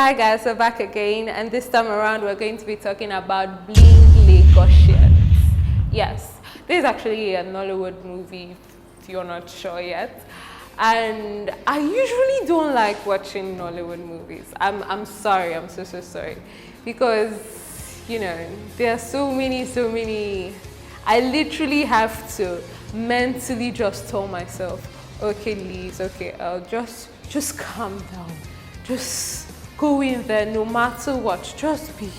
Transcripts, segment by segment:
Hi guys, we're back again, and this time around we're going to be talking about Bling Lagosians. Yes, this is actually a Nollywood movie if you're not sure yet. And I usually don't like watching Nollywood movies. I'm sorry, I'm so sorry. Because, you know, there are so many. I literally have to mentally just tell myself, okay Liz, okay, just calm down. Just go in there no matter what, just be.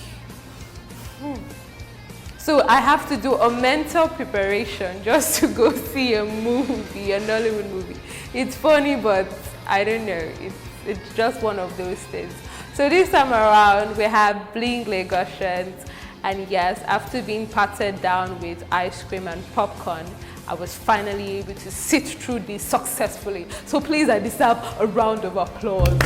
So I have to do a mental preparation just to go see a movie, a Nollywood movie. It's funny, but I don't know, it's just one of those things. So this time around, we have Bling Lagosians, and yes, after being patted down with ice cream and popcorn, I was finally able to sit through this successfully. So please, I deserve a round of applause.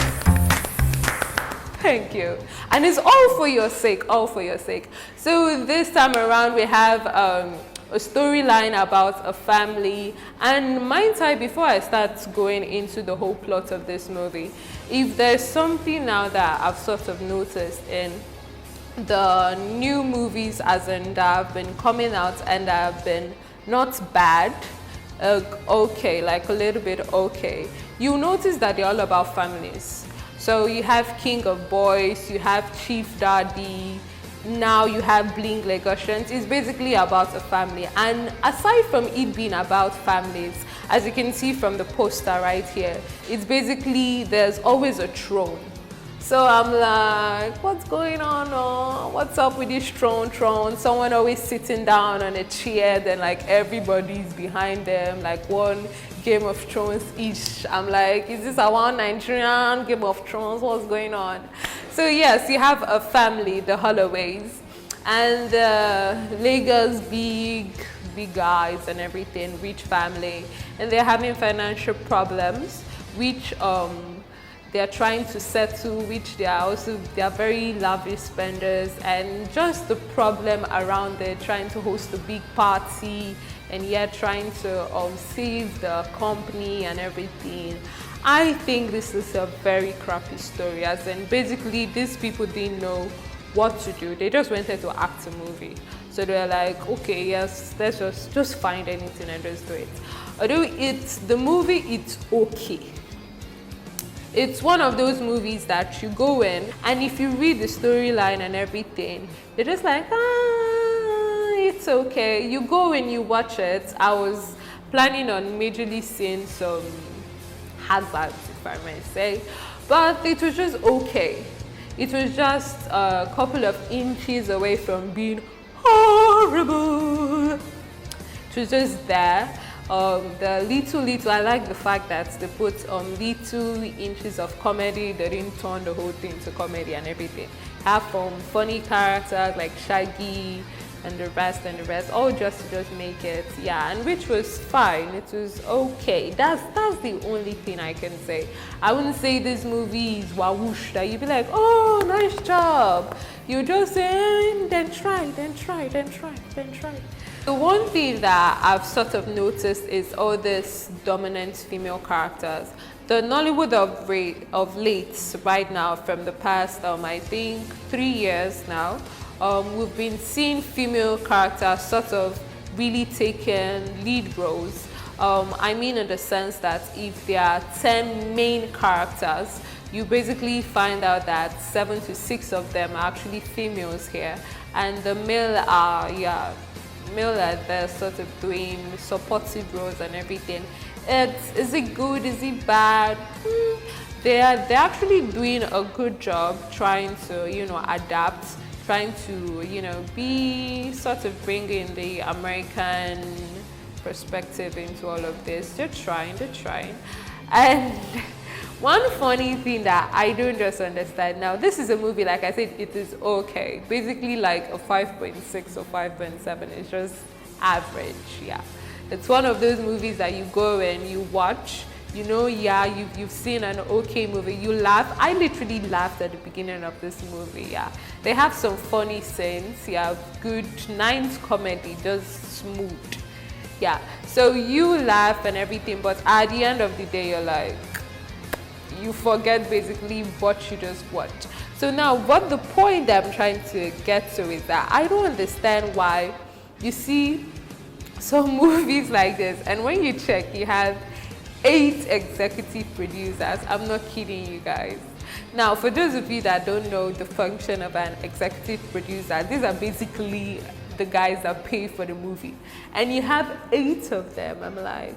Thank you. And it's all for your sake, all for your sake. So this time around, we have a storyline about a family. And mind you, before I start going into the whole plot of this movie, if there's something now that I've sort of noticed in the new movies as in that have been coming out and that have been not bad, okay, like a little bit okay, you notice that they're all about families. So you have King of Boys, you have Chief Daddy, now you have Bling Lagosians. It's basically about a family. And aside from it being about families, as you can see from the poster right here, it's basically there's always a throne. So I'm like, what's going on? Oh, what's up with this throne? Someone always sitting down on a chair, then like everybody's behind them, like one Game of Thrones each. I'm like, is this our Nigerian Game of Thrones? What's going on? So yes, you have a family, the Holloways, and Lagos, big guys and everything, rich family, and they're having financial problems, which they're trying to settle, which they are very lavish spenders, and just the problem around it, trying to host a big party and yet trying to save the company and everything. I think this is a very crappy story, as in basically these people didn't know what to do. They just wanted to act a movie. So they're like, okay, yes, let's just find anything and just do it. Although the movie, it's okay. It's one of those movies that you go in, and if you read the storyline and everything, you're just like, it's okay. You go and you watch it. I was planning on majorly seeing some hazards, if I may say, but it was just okay. It was just a couple of inches away from being horrible. It was just there. The little, I like the fact that they put little inches of comedy. They didn't turn the whole thing to comedy and everything. Have funny characters like Shaggy and the rest, all just to make it, yeah, and which was fine. It was okay. That's the only thing I can say. I wouldn't say this movie is wawoosh that you'd be like, oh, nice job. You just say, then try. The one thing that I've sort of noticed is all these dominant female characters. The Nollywood of late, right now, from the past, I think 3 years now, we've been seeing female characters sort of really taking lead roles. I mean in the sense that if there are 10 main characters, you basically find out that 7 to 6 of them are actually females here. And the male are they're sort of doing supportive roles and everything. Is it good? Is it bad? They're actually doing a good job trying to, adapt, trying to, be sort of bringing the American perspective into all of this. They're trying. And one funny thing that I don't just understand now, this is a movie, like I said, it is okay. Basically like a 5.6 or 5.7. It's just average, yeah. It's one of those movies that you go and you watch, you've seen an okay movie, you laugh. I literally laughed at the beginning of this movie, yeah. They have some funny scenes, yeah, good, nice comedy, just smooth, yeah. So you laugh and everything, but at the end of the day, you're like, you forget basically what you just watched. So now what the point that I'm trying to get to is that I don't understand why you see some movies like this, and when you check, you have 8 executive producers. I'm not kidding you guys. Now, for those of you that don't know the function of an executive producer, these are basically the guys that pay for the movie. And you have 8 of them. I'm like,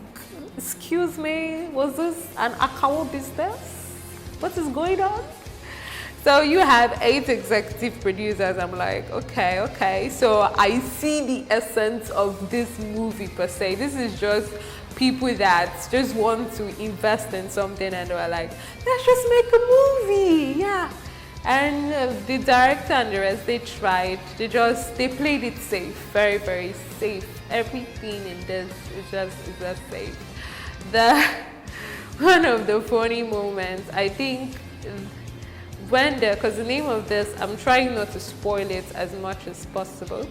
excuse me, was this an account business? What is going on? So you have 8 executive producers. I'm like, okay. So I see the essence of this movie per se. This is just people that just want to invest in something and they were like, let's just make a movie, yeah. And the director and the rest, they tried. They played it safe, very, very safe. Everything in this is just safe. One of the funny moments, I think, because the name of this, I'm trying not to spoil it as much as possible.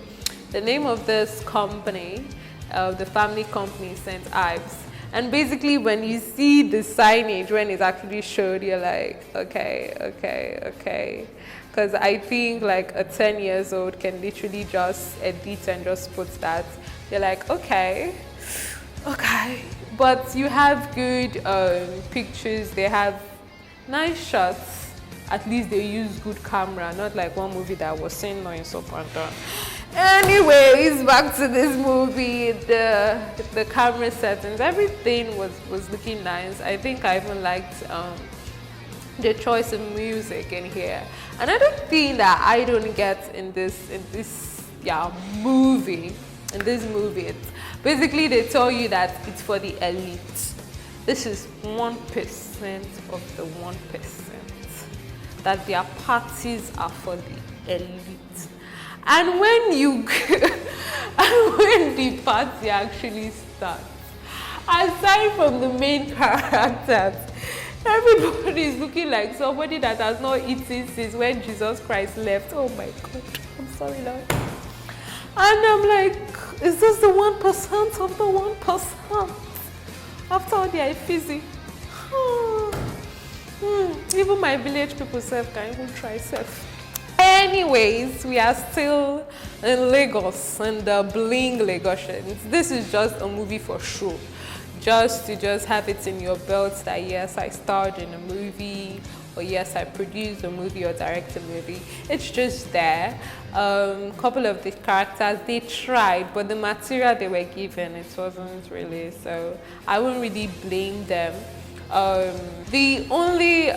The name of this company, the family company, St. Ives. And basically when you see the signage, when it's actually showed, you're like, okay. Because I think like a 10 years old can literally just edit and just put that. You're like, okay. But you have good pictures, they have nice shots. At least they use good camera, not like one movie that was saying noise up and down. Anyways, back to this movie, the camera settings, everything was looking nice. I think I even liked the choice of music in here. Another thing that I don't get in this movie, it's basically they tell you that it's for the elite. This is 1% of the 1%. That their parties are for the elite. And when when the party actually starts, aside from the main characters, everybody is looking like somebody that has not eaten since when Jesus Christ left. Oh my God, I'm sorry, Lord. And I'm like, is this the 1% of the 1%? After all, they are fizzy. Even my village people can even try self. Anyways, we are still in Lagos and the Bling Lagosians. This is just a movie for show. Just to have it in your belt that yes, I starred in a movie, or yes, I produced a movie or directed a movie. It's just there. Couple of the characters, they tried, but the material they were given, it wasn't really, so I wouldn't really blame them. The only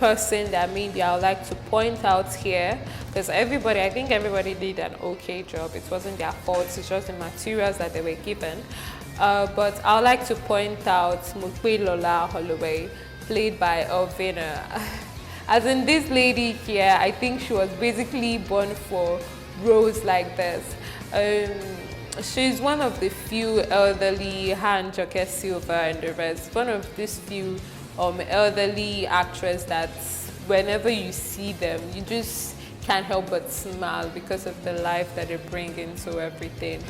person that maybe I would like to point out here, because I think everybody did an okay job. It wasn't their fault, it's just the materials that they were given. But I would like to point out Mukwe Lola Holloway, played by Elvina. As in this lady here, I think she was basically born for roles like this. She's one of the few elderly, Han Joke Silva and the rest, one of these few elderly actresses that whenever you see them, you just can't help but smile because of the life that they bring into everything.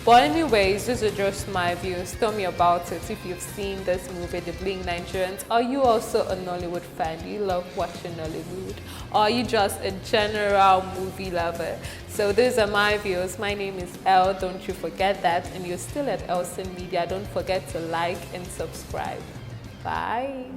But anyways, these are just my views. Tell me about it if you've seen this movie, The Bling Nigerians. Are you also a Nollywood fan? Do you love watching Nollywood? Or are you just a general movie lover? So these are my views. My name is Elle, don't you forget that. And you're still at Elson Media. Don't forget to like and subscribe. Bye.